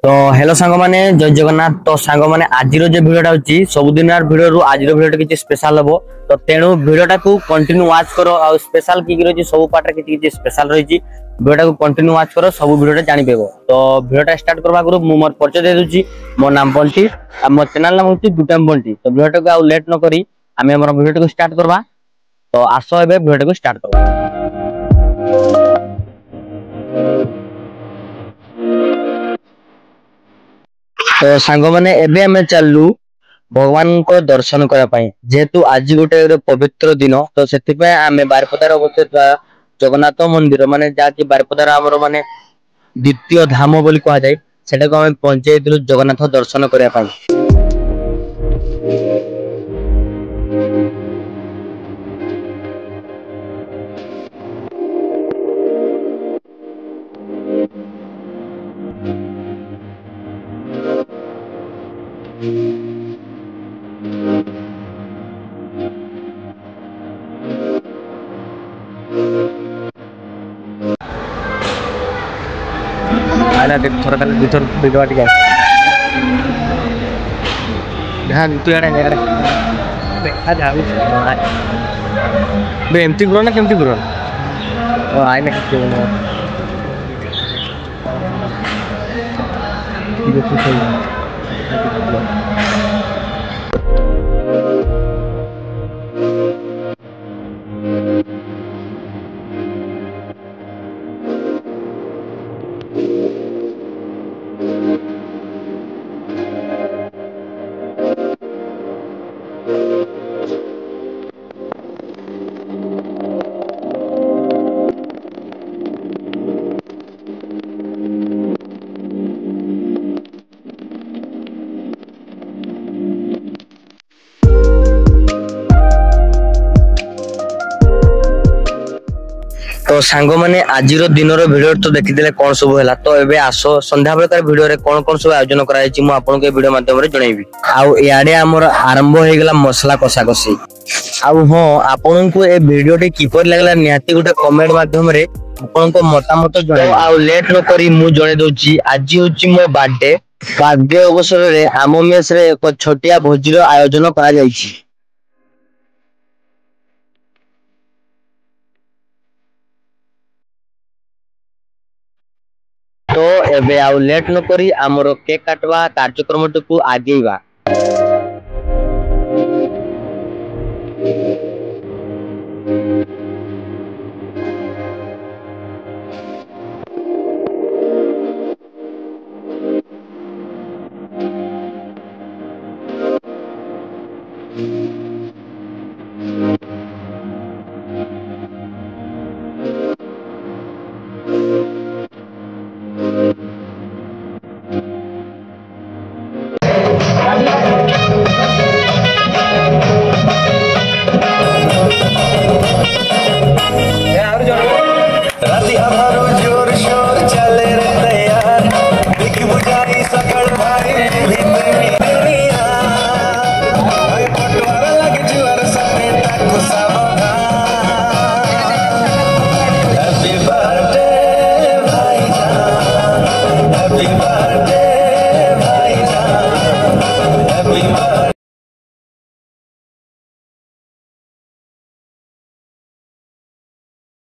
तो हेलो सांग माने जय जगन्नाथ। तो सांग माने आज जो भिडियोटा होची सबुदिन भिडियो आज भिडियोटा किछि स्पेशल हबो। तो तेणु भिडियोटा को कंटिन्यू वाच करो आ स्पेशल की रही सब पार्ट रे किछि स्पेशल रही भिडियोटा को कंटिन्यू वाच करो सब भिडियोटा जानि पेबो। तो भिडियोटा स्टार्ट करबा गुरु मु मोर परिचय दे दूची। मो नाम बंटी आ मो चैनल नाम होची दुटाम बंटी। तो भिडियोटा को आ लेट न करी आमे हमर भिडियोटा को स्टार्ट करबा। तो आसो एबे भिडियोटा को स्टार्ट करबा। तो सांग माने एबे हमें चलू भगवान को दर्शन करा पाई जेहेतु आज गोटे पवित्र दिन। तो सेतिपय आमे बारिपदार अवस्थित जगन्नाथ मंदिर माने जाकी बारिपदार हमर माने द्वितीय धाम बोली कहा जाय सेटा को हम पहुंचे दिलु जगन्नाथ दर्शन करा पाई। आना देख थोड़ा खाली भीतर वीडियो आटी जाए ध्यान तू याडे याडे देखा जाऊ बे एमती करो ना केमती करो ओ आइ ना के बोलो ये तो सही तो सांग माने आज दिन भिडियो तो देखिले कौन सब है। तो एबे आसो संध्या बेलकार भिडियो रे कौन कौन सब आयोजन कराई मु आपन के भिडियो माध्यम रे जणैबी। आउ याडे हमर आरंभ हो गेला मसला कसा कसी। आउ हो आपन को ए भिडियो टे किपर लागला निहाती गुटे कमेंट माध्यम रे आपन को मतामत जणाई। आउ लेट न करी मु जणे दोची आज होची मो बर्थडे अवसर रे आम मेस रे एक छोटिया भोजी रो आयोजन करा जाईची। तो एबे आउ लेट न करी हमरो केक काटवा कार्यक्रम को आगेवा।